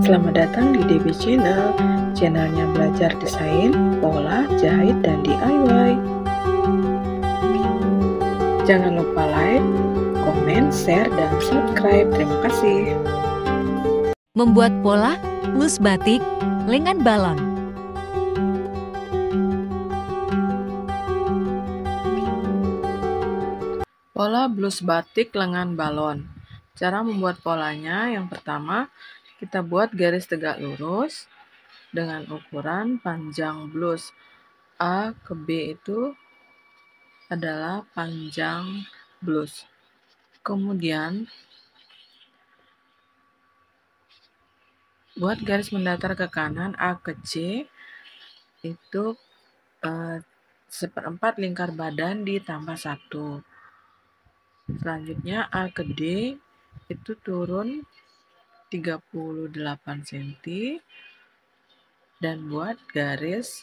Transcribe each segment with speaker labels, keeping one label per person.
Speaker 1: Selamat datang di DB Channel, channelnya belajar desain, pola, jahit, dan DIY. Jangan lupa like, komen, share, dan subscribe. Terima kasih.
Speaker 2: Membuat pola, blus batik, lengan balon.
Speaker 1: Pola blus batik lengan balon. Cara membuat polanya, yang pertama, kita buat garis tegak lurus dengan ukuran panjang blus. A ke B itu adalah panjang blus. Kemudian, buat garis mendatar ke kanan A ke C itu 1/4 lingkar badan ditambah 1. Selanjutnya A ke D itu turun 38 cm dan buat garis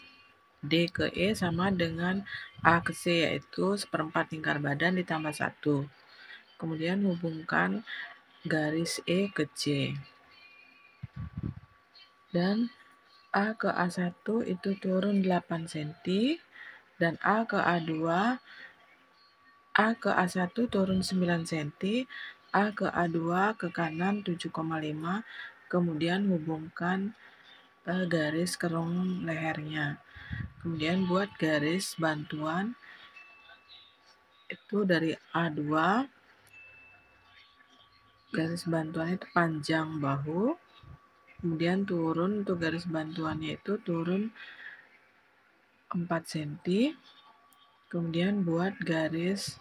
Speaker 1: D ke E sama dengan A ke C, yaitu 1/4 lingkar badan ditambah 1. Kemudian hubungkan garis E ke C. Dan A ke A1 itu turun 8 cm dan A ke A1 turun 9 cm, A ke A2 ke kanan 7,5, kemudian hubungkan garis kerung lehernya. Kemudian buat garis bantuan itu dari A2, garis bantuannya itu panjang bahu, kemudian turun untuk garis bantuannya itu turun 4 cm, kemudian buat garis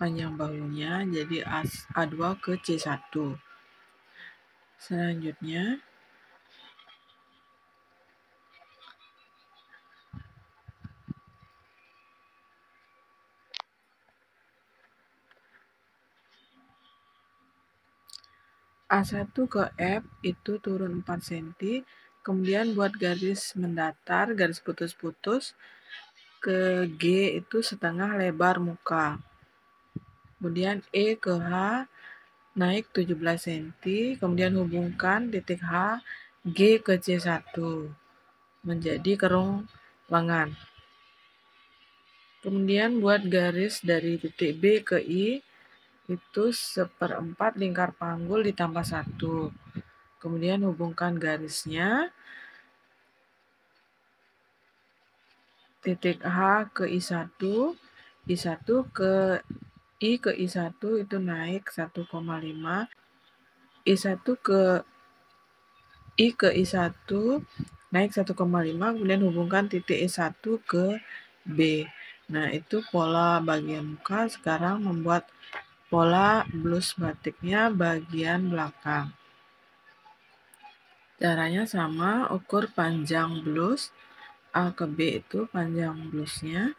Speaker 1: panjang bahunya jadi A2 ke C1. Selanjutnya A1 ke F itu turun 4 cm, kemudian buat garis mendatar, garis putus-putus ke G itu setengah lebar muka. Kemudian E ke H naik 17 cm, kemudian hubungkan titik H G ke C1 menjadi kerung lengan. Kemudian buat garis dari titik B ke I itu 1/4 lingkar panggul ditambah 1. Kemudian hubungkan garisnya titik H ke I1 ke I ke I1 itu naik 1,5, I1 ke I ke I1 naik 1,5, kemudian hubungkan titik I1 ke B. Nah, itu pola bagian muka. Sekarang membuat pola blus batiknya bagian belakang. Caranya sama, ukur panjang blus, A ke B itu panjang blusnya.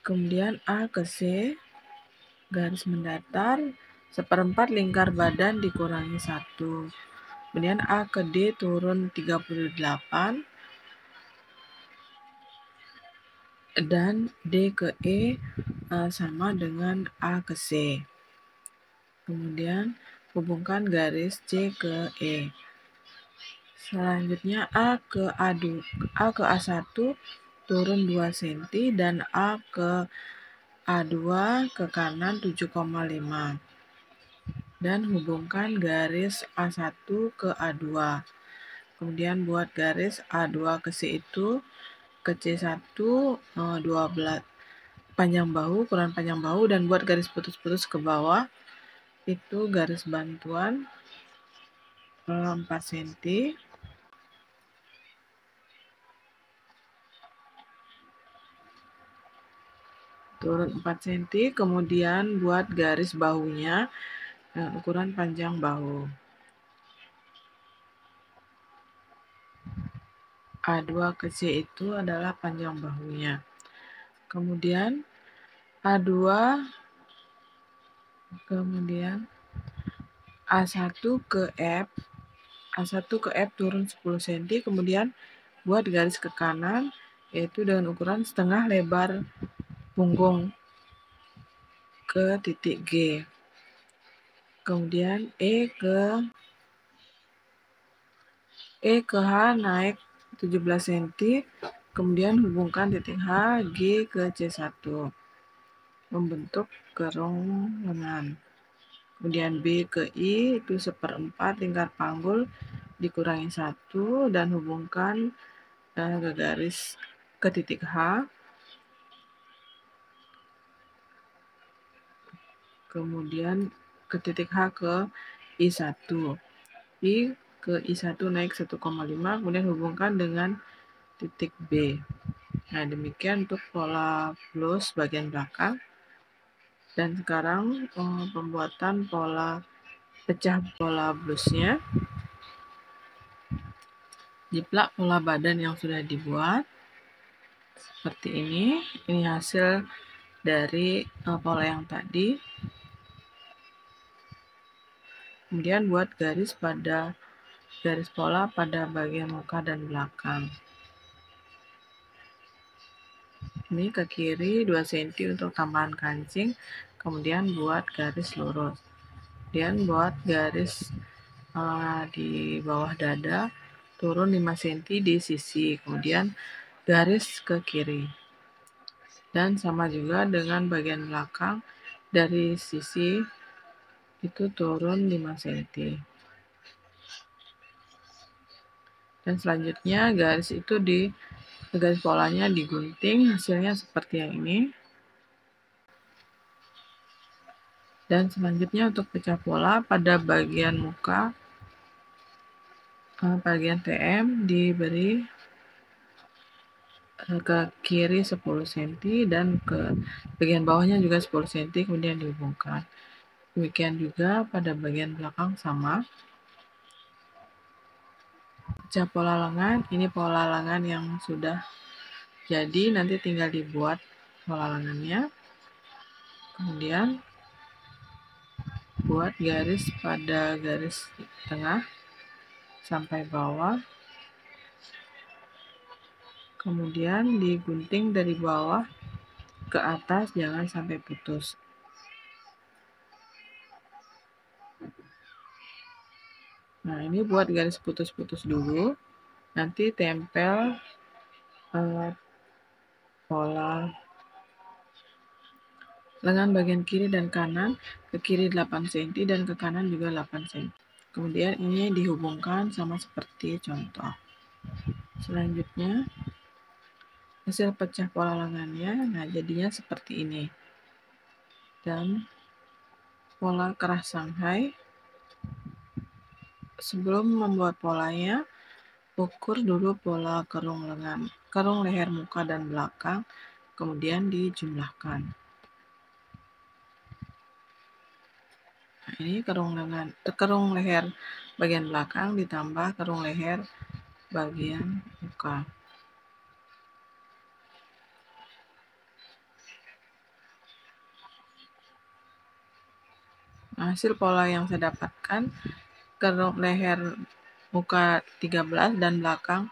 Speaker 1: Kemudian A ke C, garis mendatar, 1/4 lingkar badan dikurangi 1. Kemudian A ke D turun 38. Dan D ke E sama dengan A ke C. Kemudian hubungkan garis C ke E. Selanjutnya A ke A1 turun 2 cm dan A ke A2 ke kanan 7,5. Dan hubungkan garis A1 ke A2. Kemudian buat garis A2 ke C itu ke C1 12 panjang bahu, ukuran panjang bahu, dan buat garis putus-putus ke bawah itu garis bantuan 4 cm. Turun 4 cm, kemudian buat garis bahunya dengan ukuran panjang bahu. A2 ke C itu adalah panjang bahunya. Kemudian A2, kemudian A1 ke F. A1 ke F turun 10 cm, kemudian buat garis ke kanan, yaitu dengan ukuran setengah lebar punggung ke titik G. Kemudian E ke H naik 17 cm, kemudian hubungkan titik H, G ke C1, membentuk kerung lengan. Kemudian B ke I itu 1/4 lingkar panggul dikurangi 1 dan hubungkan ke garis ke titik H. Kemudian ke titik H ke I1. I ke I1 naik 1,5, kemudian hubungkan dengan titik B. Nah, demikian untuk pola blus bagian belakang. Dan sekarang pembuatan pecah pola blusnya. Jiplak pola badan yang sudah dibuat seperti ini. Ini hasil dari pola yang tadi. Kemudian buat garis pola pada bagian muka dan belakang. Ini ke kiri 2 cm untuk tambahan kancing, kemudian buat garis lurus. Kemudian buat garis di bawah dada, turun 5 cm di sisi, kemudian garis ke kiri. Dan sama juga dengan bagian belakang, dari sisi itu turun 5 cm. Dan selanjutnya garis polanya digunting, hasilnya seperti yang ini. Dan selanjutnya untuk pecah pola pada bagian muka, bagian TM diberi ke kiri 10 cm dan ke bagian bawahnya juga 10 cm, kemudian dihubungkan. Demikian juga pada bagian belakang sama. Pecah pola lengan, ini pola lengan yang sudah jadi, nanti tinggal dibuat pola lengannya. Kemudian buat garis pada garis tengah sampai bawah. Kemudian digunting dari bawah ke atas, jangan sampai putus. Nah, ini buat garis putus-putus dulu. Nanti tempel pola lengan bagian kiri dan kanan, ke kiri 8 cm dan ke kanan juga 8 cm. Kemudian ini dihubungkan sama seperti contoh. Selanjutnya hasil pecah pola lengannya, nah jadinya seperti ini. Dan pola kerah Shanghai, sebelum membuat polanya, ukur dulu pola kerung leher muka dan belakang, kemudian dijumlahkan. Nah, ini kerung leher bagian belakang ditambah kerung leher bagian muka. Nah, hasil pola yang saya dapatkan, kerung leher muka 13 dan belakang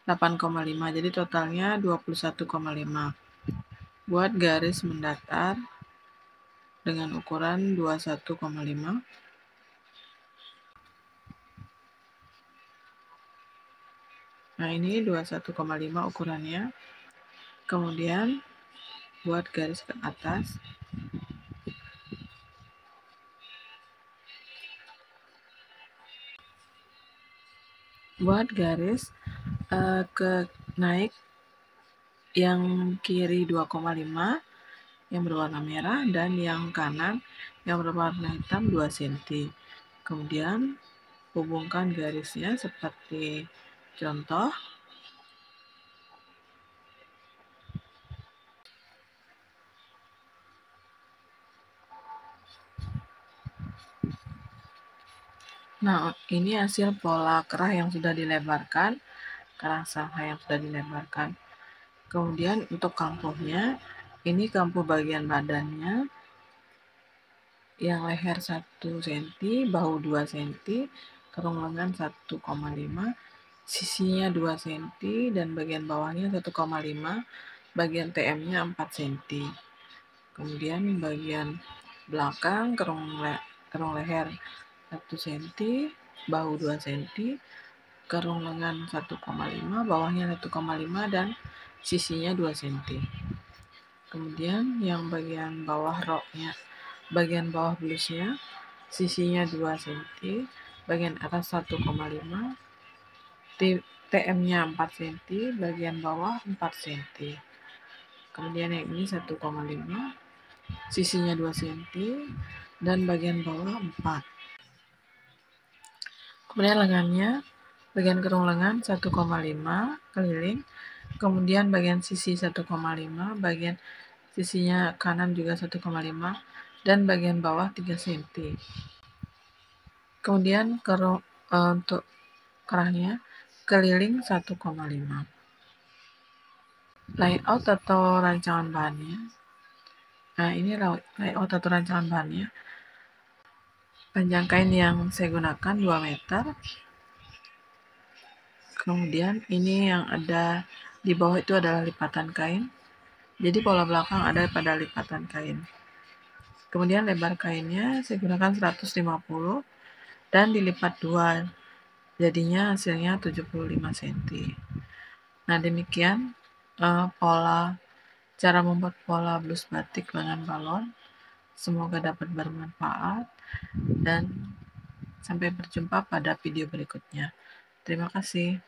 Speaker 1: 8,5, jadi totalnya 21,5. Buat garis mendatar dengan ukuran 21,5. Nah, ini 21,5 ukurannya. Kemudian buat garis ke atas. Buat garis ke naik yang kiri 2,5 yang berwarna merah dan yang kanan yang berwarna hitam 2 cm. Kemudian hubungkan garisnya seperti contoh. Nah, ini hasil pola kerah yang sudah dilebarkan, kerah Shanghai yang sudah dilebarkan. Kemudian untuk kampuhnya, ini kampuh bagian badannya, yang leher 1 cm, bahu 2 cm, kerung lengan 1,5, sisinya 2 cm, dan bagian bawahnya 1,5, bagian TM-nya 4 cm. Kemudian bagian belakang kerung kerung leher 1 cm, bahu 2 cm, kerung lengan 1,5, bawahnya 1,5 dan sisinya 2 cm. Kemudian yang bagian bawah roknya, bagian bawah blusnya, sisinya 2 cm, bagian atas 1,5, TM-nya 4 cm, bagian bawah 4 cm. Kemudian yang ini 1,5, sisinya 2 cm, dan bagian bawah 4. Kemudian lengannya, bagian kerung lengan 1,5 keliling, kemudian bagian sisi 1,5, bagian sisinya kanan juga 1,5, dan bagian bawah 3 cm. Kemudian untuk kerahnya keliling 1,5. Layout atau rancangan bahannya. Nah, ini layout atau rancangan bahannya. Panjang kain yang saya gunakan 2 meter. Kemudian ini yang ada di bawah itu adalah lipatan kain. Jadi pola belakang ada pada lipatan kain. Kemudian lebar kainnya saya gunakan 150 dan dilipat 2. Jadinya hasilnya 75 cm. Nah, demikian cara membuat pola blus batik lengan balon. Semoga dapat bermanfaat dan sampai berjumpa pada video berikutnya. Terima kasih.